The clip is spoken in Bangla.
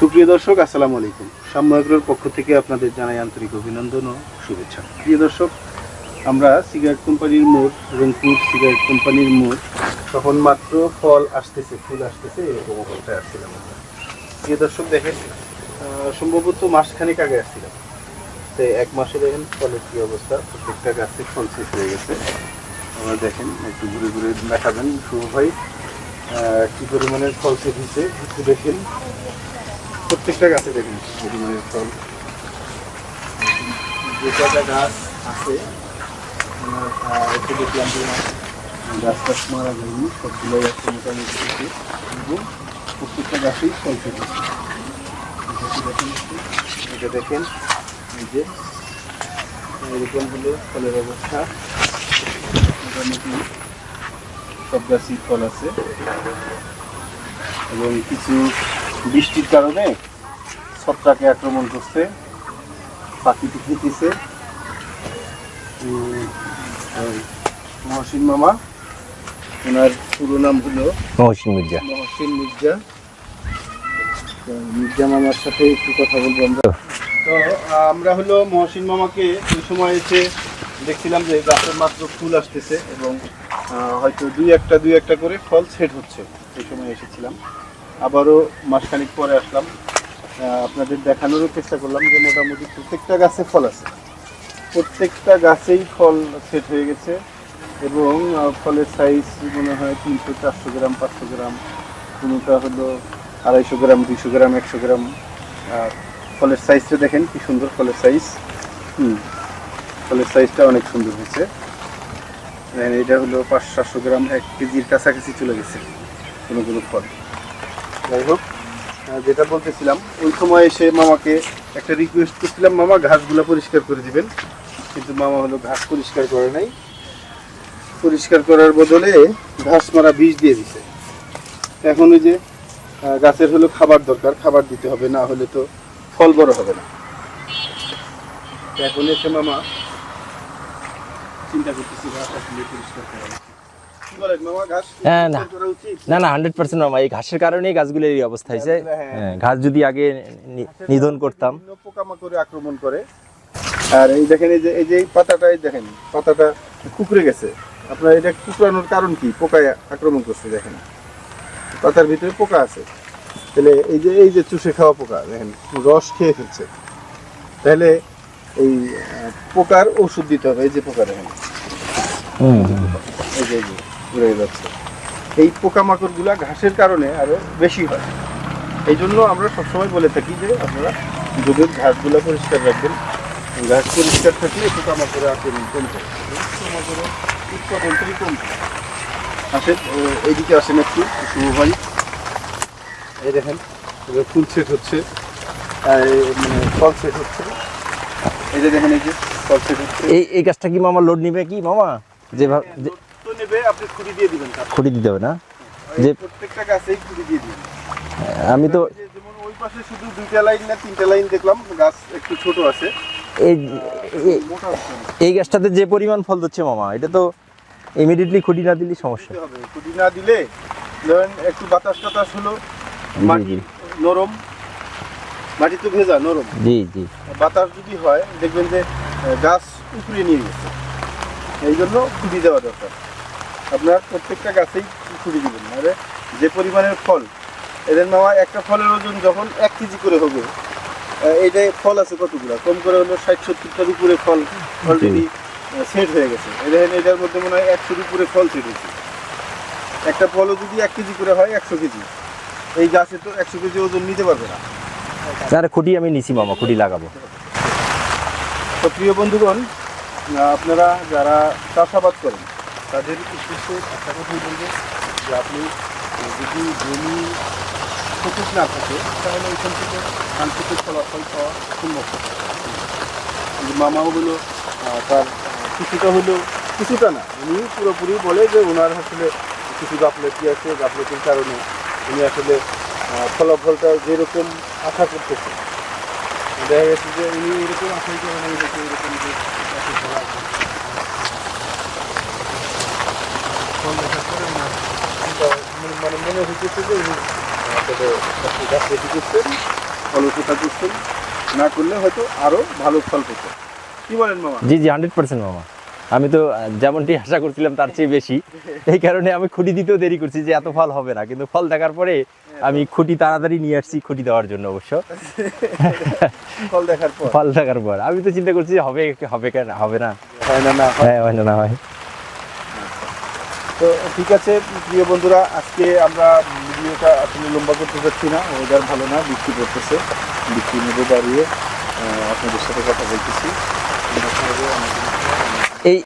সুপ্রিয় দর্শক, আসসালামু আলাইকুম। সাম্যগ্রোর পক্ষ থেকে আপনাদের জানাই আন্তরিক অভিনন্দন ও শুভেচ্ছা। প্রিয় দর্শক, আমরা সিগারেট কোম্পানির মোড়, রংপুর সিগারেট কোম্পানির মোড়, তখন মাত্র ফল আসতেছে, ফুল আসতেছে, এরকম অবস্থায় আসছিলাম আমরা। প্রিয় দর্শক দেখেন, সম্ভবত মাসখানেক আগে আসছিলাম। তো এক মাসে দেখেন ফলের কী অবস্থা, প্রত্যেকটা গাছে ফল শেষ হয়ে গেছে। আমরা দেখেন, একটু ঘুরে ঘুরে দেখাবেন শুভ ভাই কী পরিমাণের ফল শেষ হয়েছে একটু দেখেন। প্রত্যেকটা গাছে দেখেন পরিমাণের ফল। যে কটা গাছ আছে একটু দেখলাম যে গাছ টাছ মারা যায়নি, সবগুলোই আছে মোটামুটি থেকে, এবং প্রত্যেকটা গাছেই ফল পেয়েছে। এটা দেখেন, এই যে এরকম হলো ফলের অবস্থা। মোটামুটি সব গাছই ফল আছে, এবং কিছু বৃষ্টির কারণে ছত্রাকে আক্রমণ করছে, পাখি খেতেছে। মহসিন মামা, ওনার পুরো নাম হলো মহসিন মির্জা। মির্জা মামার সাথে একটু কথা বলবো আমরা। তো আমরা হলো মহসিন মামাকে ওই সময় এসে দেখছিলাম যে গাছের মাত্র ফুল আসতেছে, এবং হয়তো দুই একটা করে ফল সেট হচ্ছে। সেই সময় এসেছিলাম, আবারও মাসখানিক পরে আসলাম। আপনাদের দেখানোরও চেষ্টা করলাম যে মোটামুটি প্রত্যেকটা গাছে ফল আছে, প্রত্যেকটা গাছেই ফল সেট হয়ে গেছে, এবং ফলের সাইজ মনে হয় 300-400 গ্রাম, 500 গ্রাম, কোনোটা হলো 250 গ্রাম, 200 গ্রাম, 100 গ্রাম। ফলের সাইজটা দেখেন কি সুন্দর ফলের সাইজ। ফলের সাইজটা অনেক সুন্দর হয়েছে। এটা হলো 500-700 গ্রাম, 1 কেজির কাছাকাছি চলে গেছে কোনো কোনো ফল। যাই হোক, যেটা বলতেছিলাম, ওই সময় এসে মামাকে একটা রিকোয়েস্ট করছিলাম, মামা ঘাসগুলো পরিষ্কার করে দিবেন, কিন্তু মামা হলো ঘাস পরিষ্কার করে নাই। পরিষ্কার করার বদলে ঘাস মারা বীজ দিয়ে দিছে। এখন ওই যে গাছের হলো খাবার দরকার, খাবার দিতে হবে, না হলে তো ফল বড় হবে না। এখন এসে মামা চিন্তা করতেছি ঘাস আসলে পরিষ্কার করা উচিত। কি বলেন মামা, ঘাস পরিষ্কার করা উচিত? না 100% মামা, এই ঘাসের কারণেই গাছগুলোর এই অবস্থা হয়েছে। হ্যাঁ, ঘাস যদি আগে নিধন করতাম। পোকামাকড়ে আক্রমণ করে। আর এই দেখেন, এই যে পাতাটা, এই দেখেন পাতাটা কুকড়ে গেছে। আপনার এটা কুকড়ানোর কারণ কি? পোকায় আক্রমণ করছে। দেখেন পাতার ভিতরে পোকা আছে, তাহলে এই যে চুষে খাওয়া পোকা, দেখেন রস খেয়ে ফেলছে। তাহলে এই পোকার ওষুধ দিতে হবে। এই যে পোকা দেখেন, এই যে ঘুরে যাচ্ছে। এই পোকামাকড় গুলা ঘাসের কারণে আরো বেশি হয়। এই জন্য আমরা সবসময় বলে থাকি যে আপনারা জমির ঘাসগুলো পরিষ্কার রাখবেন। ঘাস পরিষ্কার থাকলে পোকামাকড়ে আক্রমণ কমবে, পোকামাকড়ের উৎপাদনটাই কমবে। আসেন এইদিকে আসেন একটু শুভ ভাই। এই দেখেন ফুল সেট হচ্ছে, মানে ফল সেট হচ্ছে। এই যে দেখেন, এই যে ফল সেট হচ্ছে। এই গাছটা কি মামা লোড নিবে কি মামা? যেভাবে তো নেবে, আপনি খুঁড়ি দিয়ে দিবেন, খুঁড়ি দিতে হবে না? যে প্রত্যেকটা গাছেই খুঁড়ি দিয়ে দিবেন। আমি তো যেমন ওই পাশে শুধু 2টা লাইন না 3টা লাইন দেখলাম, গাছ একটু ছোট আছে। মোটা হচ্ছে না। এই গাছটাতে যে পরিমাণ ফল দিচ্ছে মামা, এটা তো ইমিডিয়েটলি খুঁড়ি না দিলে সমস্যা হবে। খুঁড়ি না দিলে ধরেন একটু বাতাস টাতাস হলো, মাটি নরম, মাটি তো ভেজা নরম, জি জি, বাতাস যদি হয় দেখবেন যে গাছ উপরে নিয়ে গেছে। এই জন্য খুঁড়ি দেওয়া দরকার। আপনার প্রত্যেকটা গাছেই খুঁড়ি দিবেন, নাহলে যে পরিমাণের ফল, এদের মামা একটা ফলের ওজন যখন 1 কেজি করে হবে, এইটাই ফল আছে কতগুলো, কম করে হলো 60-70টার উপরে ফল অলরেডি সেট হয়ে গেছে। এটার মধ্যে মনে হয় 100-র উপরে ফল সেট হয়েছে। একটা ফলও যদি 1 কেজি করে হয়, 100 কেজি। এই গাছে তো 100 কেজি ওজন নিতে পারবে না। স্যার খুঁটি আমি নিছি মামা, খুঁটি লাগাবো। তো প্রিয় বন্ধুগণ, আপনারা যারা চাষাবাদ করেন তাদের উদ্দেশ্যে একটা কথাই বলবো যে আপনি যদি জমি সঠিক না থাকে, তাহলে ওইখান থেকে সাংকেতিক ফলাফল পাওয়া সম্ভব। কিন্তু মামাও হলো তার কিছুটা হলো, কিছুটা না, উনি পুরোপুরি বলে যে ওনার আসলে কিছু গাফলতি আছে, গাফলতির কারণে উনি আসলে ফলাফলটা যেরকম আশা করতেছে, দেখা গেছে যে উনি এরকম আশাই করে না, এরকম যে ফল দেখার পরে মানে মনে হইতেছে যে উনি আসলে গাফলতি করছেন, অলসতা করছেন, না করলে হয়তো আরো ভালো ফল পেতেন। কি বলেন মামা? জি জি 100% মামা। আমি তো যেমনটি আশা করছিলাম তার চেয়ে বেশি, এই কারণে আমি খুঁটি দিতেও দেরি করছি যে এত ফল হবে না, কিন্তু ফল দেখার পরে আমি খুঁটি তাড়াতাড়ি নিয়ে আসছি, খুঁটি দেওয়ার জন্য অবশ্য। ফল দেখার পর ফল দেখার পর আমি তো চিন্তা করছি হবে হবে কেন হবে না, হয় না, না হয়। হ্যাঁ হয় না, না হয়। তো ঠিক আছে প্রিয় বন্ধুরা, আজকে আমরা ভিডিওটা আসলে লম্বা করতে চাচ্ছি না, ওয়েদার ভালো না, বৃষ্টি পড়তেছে, বৃষ্টির মধ্যে দাঁড়িয়ে আপনাদের সাথে কথা বলতেছি।